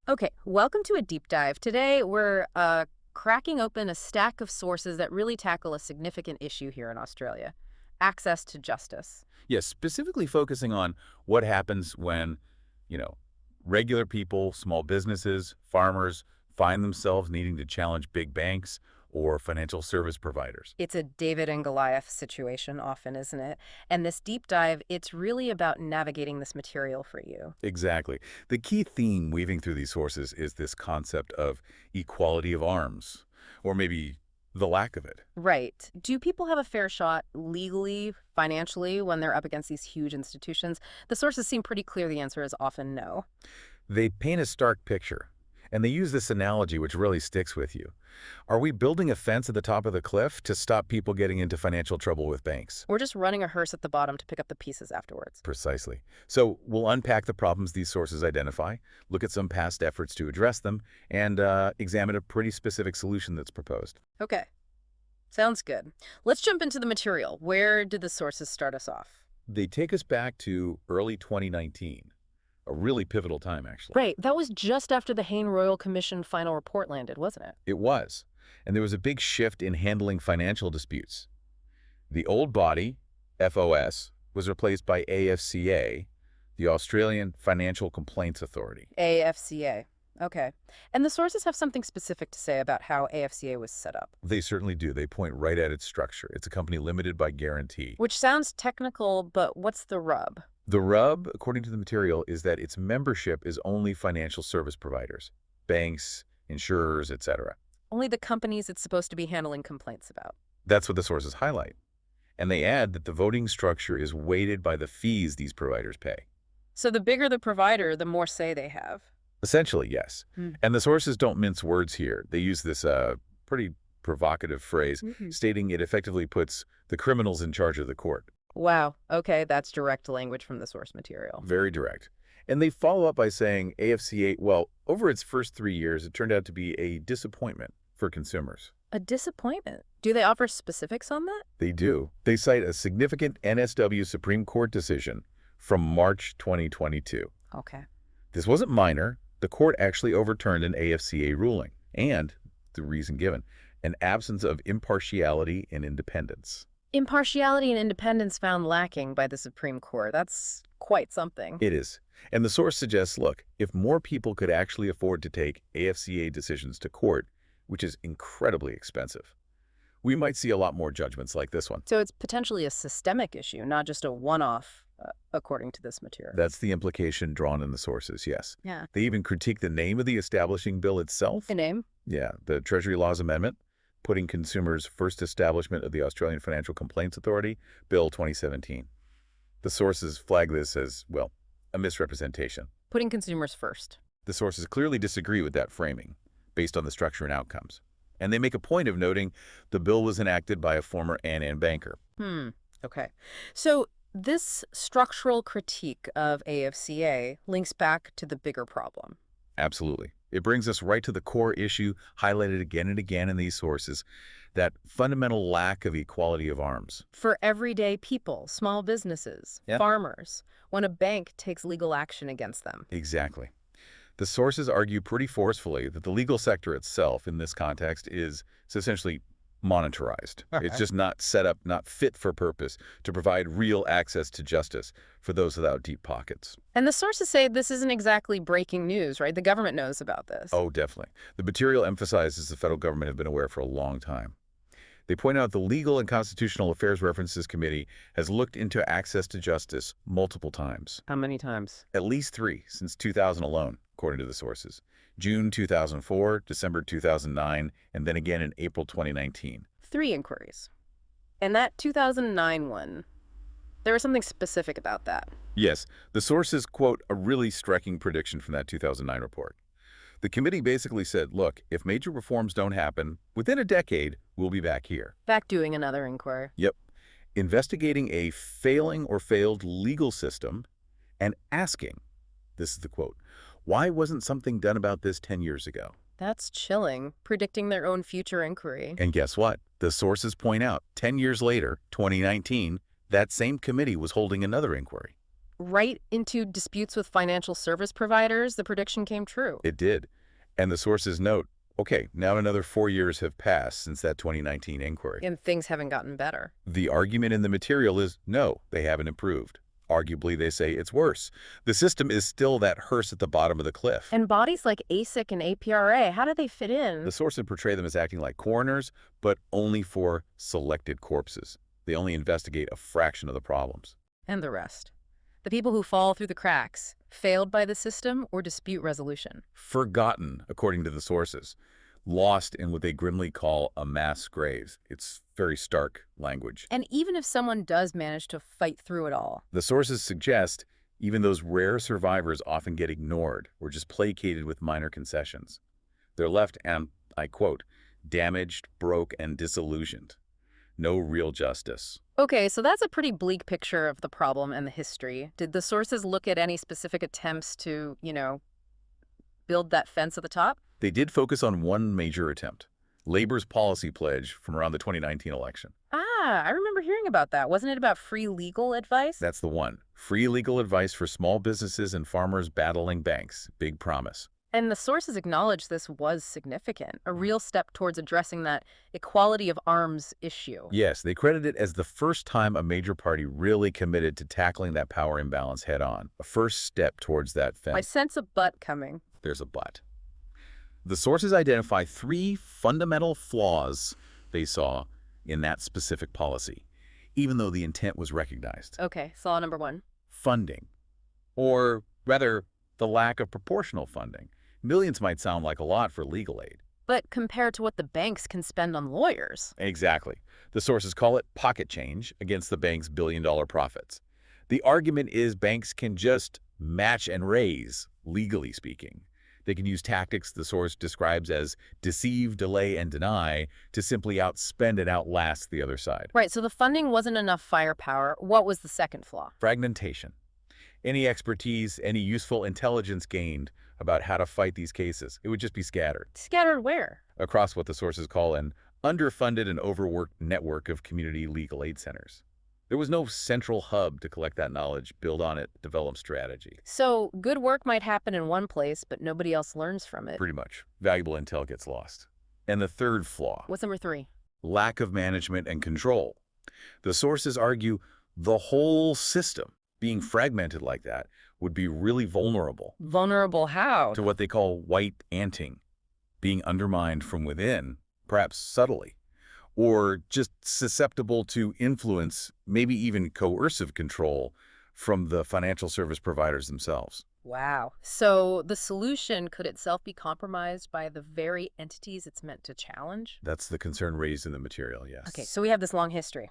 Okay, welcome to a deep dive. Today, we're cracking open a stack of sources that really tackle a significant issue here in Australia: access to justice. Yes, specifically focusing on what happens when, you know, regular people, small businesses, farmers find themselves needing to challenge big banks or financial service providers. It's a David and Goliath situation, often, isn't it? And this deep dive, it's really about navigating this material for you. Exactly. The key theme weaving through these sources is this concept of equality of arms, or maybe the lack of it. Right. Do people have a fair shot legally, financially, when they're up against these huge institutions? The sources seem pretty clear the answer is often no. They paint a stark picture, and they use this analogy which really sticks with you. Are we building a fence at the top of the cliff to stop people getting into financial trouble with banks? We're just running a hearse at the bottom to pick up the pieces afterwards. Precisely. So we'll unpack the problems these sources identify, look at some past efforts to address them, and examine a pretty specific solution that's proposed. Okay. Sounds good. Let's jump into the material. Where did the sources start us off? They take us back to early 2019, a really pivotal time, actually. Right, that was just after the Hain Royal Commission final report landed, wasn't it? It was. And there was a big shift in handling financial disputes. The old body, FOS, was replaced by AFCA, the Australian Financial Complaints Authority. AFCA. Okay. And the sources have something specific to say about how AFCA was set up, They certainly do. They point right at its structure. It's a company limited by guarantee. which sounds technical, but what's the rub? The rub, according to the material, is that its membership is only financial service providers, banks, insurers, etc. Only the companies it's supposed to be handling complaints about. That's what the sources highlight. And they add that the voting structure is weighted by the fees these providers pay. So the bigger the provider, the more say they have. Essentially, yes. Hmm. And the sources don't mince words here. They use this pretty provocative phrase, Mhm. stating it effectively puts the criminals in charge of the court. Wow. Okay, that's direct language from the source material. Very direct. And they follow up by saying AFCA, well, over its first 3 years, it turned out to be a disappointment for consumers. A disappointment. Do they offer specifics on that? They do. They cite a significant NSW Supreme Court decision from March 2022. Okay. This wasn't minor. The court actually overturned an AFCA ruling, and the reason given, an absence of impartiality and independence. Impartiality and independence found lacking by the Supreme Court. That's quite something. It is. And the source suggests, look, if more people could actually afford to take AFCA decisions to court, which is incredibly expensive, we might see a lot more judgments like this one. So it's potentially a systemic issue, not just a one-off, according to this material. That's the implication drawn in the sources, yes. Yeah. They even critique the name of the establishing bill itself. A name? Yeah, the Treasury Laws Amendment, putting consumers first establishment of the Australian Financial Complaints Authority, Bill 2017. The sources flag this as, well, a misrepresentation. Putting consumers first. The sources clearly disagree with that framing, based on the structure and outcomes. And they make a point of noting the bill was enacted by a former ANN banker. Okay. So this structural critique of AFCA links back to the bigger problem. Absolutely. It brings us right to the core issue, highlighted again and again in these sources, that fundamental lack of equality of arms. For everyday people, small businesses, Yeah. farmers, when a bank takes legal action against them. Exactly. The sources argue pretty forcefully that the legal sector itself, in this context, is essentially monetarized. It's just not set up, not fit for purpose to provide real access to justice for those without deep pockets. And the sources say this isn't exactly breaking news, right? The government knows about this. Oh, definitely. The material emphasizes the federal government have been aware for a long time. They point out the Legal and Constitutional Affairs References Committee has looked into access to justice multiple times. How many times? At least 3 since 2000 alone, according to the sources. June 2004, December 2009, and then again in April 2019. 3 inquiries. And that 2009 one, there was something specific about that. Yes, the sources quote a really striking prediction from that 2009 report. The committee basically said, look, if major reforms don't happen, within a decade, we'll be back here. Back doing another inquiry. Yep. Investigating a failing or failed legal system and asking, this is the quote, why wasn't something done about this 10 years ago? That's chilling, predicting their own future inquiry. And guess what? The sources point out 10 years later, 2019, that same committee was holding another inquiry. right into disputes with financial service providers, the prediction came true. It did. And the sources note, okay, now another 4 years have passed since that 2019 inquiry. And things haven't gotten better. The argument in the material is, no, they haven't improved. Arguably, they say it's worse. The system is still that hearse at the bottom of the cliff. And bodies like ASIC and APRA, how do they fit in? The sources portray them as acting like coroners, but only for selected corpses. They only investigate a fraction of the problems. And the rest. The people who fall through the cracks, failed by the system or dispute resolution. Forgotten, according to the sources. Lost in what they grimly call a mass grave. It's very stark language. And even if someone does manage to fight through it all, The sources suggest even those rare survivors often get ignored or just placated with minor concessions. They're left, and I quote, damaged, broke, and disillusioned. No real justice. okay, so that's a pretty bleak picture of the problem and the history. Did the sources look at any specific attempts to, build that fence at the top? They did focus on one major attempt, Labor's policy pledge from around the 2019 election. Ah, I remember hearing about that. Wasn't it about free legal advice? That's the one. Free legal advice for small businesses and farmers battling banks. Big promise. And the sources acknowledged this was significant, a real step towards addressing that equality of arms issue. Yes, they credit it as the first time a major party really committed to tackling that power imbalance head on. A first step towards that I fence. sense a but coming. There's a but. The sources identify 3 fundamental flaws they saw in that specific policy, even though the intent was recognized. Okay, flaw number 1. Funding, or rather, the lack of proportional funding. Millions might sound like a lot for legal aid. But compared to what the banks can spend on lawyers. Exactly. The sources call it pocket change against the bank's billion-dollar profits. The argument is banks can just match and raise, legally speaking. They can use tactics the source describes as deceive, delay, and deny to simply outspend and outlast the other side. Right, so the funding wasn't enough firepower. What was the second flaw? Fragmentation. Any expertise, any useful intelligence gained about how to fight these cases, it would just be scattered Scattered where? across what the sources call an underfunded and overworked network of community legal aid centers. There was no central hub to collect that knowledge, build on it, develop strategy. So good work might happen in one place, but nobody else learns from it. Pretty much. Valuable intel gets lost. And the third flaw, What's number 3? lack of management and control. The sources argue the whole system, being fragmented like that, would be really vulnerable Vulnerable how? to what they call white anting, being undermined from within, perhaps subtly, or just susceptible to influence, maybe even coercive control from the financial service providers themselves. Wow. So the solution could itself be compromised by the very entities it's meant to challenge? That's the concern raised in the material, yes. Okay, so we have this long history.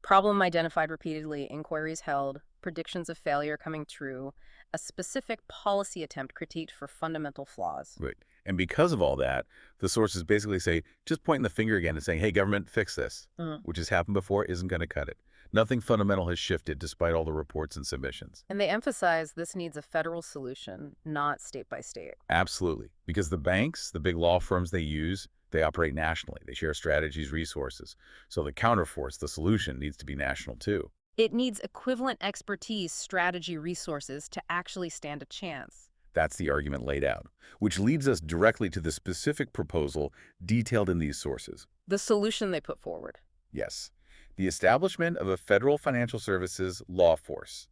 Problem identified repeatedly, inquiries held, predictions of failure coming true, a specific policy attempt critiqued for fundamental flaws. Right. And because of all that, the sources basically say, just pointing the finger again and saying, hey, government, fix this, which has happened before, isn't going to cut it. Nothing fundamental has shifted despite all the reports and submissions. And they emphasize this needs a federal solution, not state by state. Absolutely. Because the banks, the big law firms they use, they operate nationally. They share strategies, resources. So the counterforce, the solution, needs to be national too. It needs equivalent expertise, strategy, resources to actually stand a chance. That's the argument laid out, which leads us directly to the specific proposal detailed in these sources. The solution they put forward. Yes, the establishment of a federal financial services law force,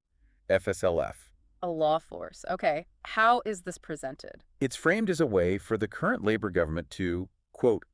FSLF. A law force. Okay. How is this presented? It's framed as a way for the current Labor government to, quote,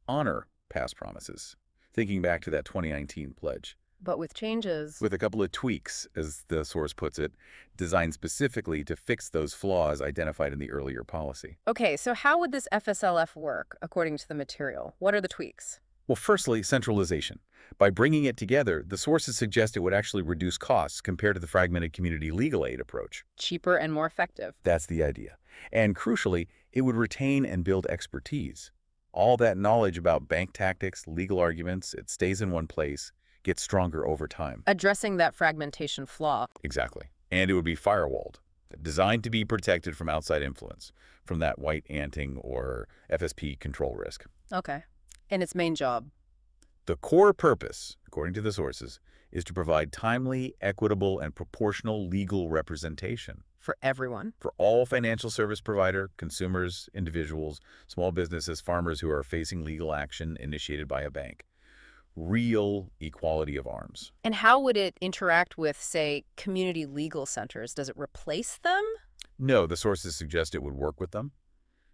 honor past promises, thinking back to that 2019 pledge. But with changes. With a couple of tweaks, as the source puts it, designed specifically to fix those flaws identified in the earlier policy. Okay, so how would this FSLF work, according to the material? What are the tweaks? Well, firstly, centralization. By bringing it together, the sources suggest it would actually reduce costs compared to the fragmented community legal aid approach. Cheaper and more effective. That's the idea. And crucially, it would retain and build expertise. All that knowledge about bank tactics, legal arguments, it stays in one place, gets stronger over time. Addressing that fragmentation flaw. Exactly. And it would be firewalled, designed to be protected from outside influence, from that white anting or FSP control risk. Okay. And its main job. The core purpose, according to the sources, is to provide timely, equitable, and proportional legal representation For everyone. for all financial service provider, consumers, individuals, small businesses, farmers who are facing legal action initiated by a bank. Real equality of arms. And how would it interact with, say, community legal centers? Does it replace them? No, the sources suggest it would work with them.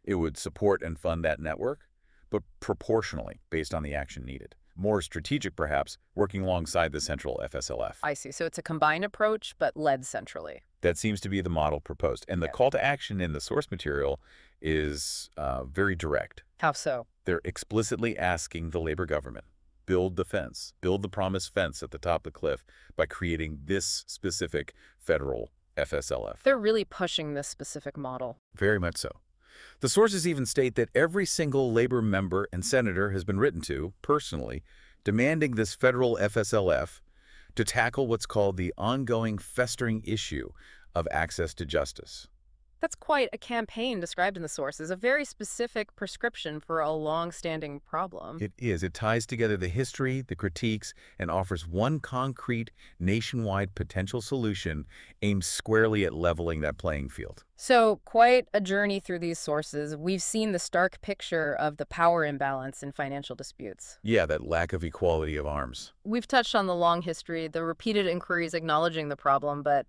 It would support and fund that network, but proportionally based on the action needed. More strategic, perhaps, working alongside the central FSLF. I see. So it's a combined approach, but led centrally. That seems to be the model proposed. And the Yeah. call to action in the source material is very direct. How so? They're explicitly asking the labor government, build the fence, build the promised fence at the top of the cliff by creating this specific federal FSLF. They're really pushing this specific model. Very much so. The sources even state that every single labor member and senator has been written to, personally, demanding this federal FSLF to tackle what's called the ongoing festering issue of access to justice. That's quite a campaign described in the sources, a very specific prescription for a long-standing problem. It is. It ties together the history, the critiques, and offers one concrete, nationwide potential solution aimed squarely at leveling that playing field. So, quite a journey through these sources. We've seen the stark picture of the power imbalance in financial disputes. Yeah, that lack of equality of arms. We've touched on the long history, the repeated inquiries acknowledging the problem, but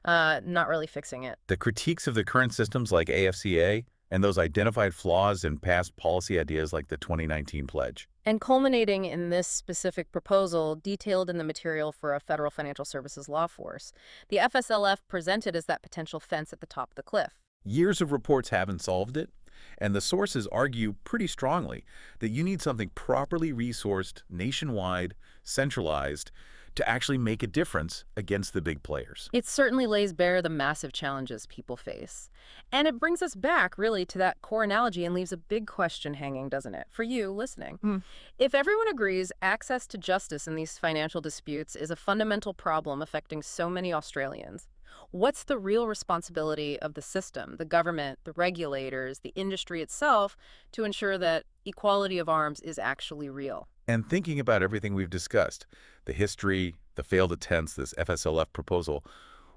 not really fixing it. The critiques of the current systems like AFCA and those identified flaws in past policy ideas like the 2019 pledge. And culminating in this specific proposal detailed in the material for a federal financial services law force, the FSLF presented as that potential fence at the top of the cliff. Years of reports haven't solved it, and the sources argue pretty strongly that you need something properly resourced, nationwide, centralized, to actually make a difference against the big players. It certainly lays bare the massive challenges people face. And it brings us back, really, to that core analogy and leaves a big question hanging, doesn't it, for you listening? If everyone agrees access to justice in these financial disputes is a fundamental problem affecting so many Australians, what's the real responsibility of the system, the government, the regulators, the industry itself, to ensure that equality of arms is actually real? And thinking about everything we've discussed, the history, the failed attempts, this FSLF proposal,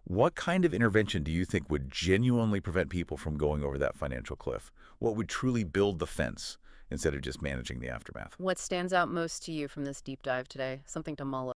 what kind of intervention do you think would genuinely prevent people from going over that financial cliff? What would truly build the fence instead of just managing the aftermath? What stands out most to you from this deep dive today? Something to mull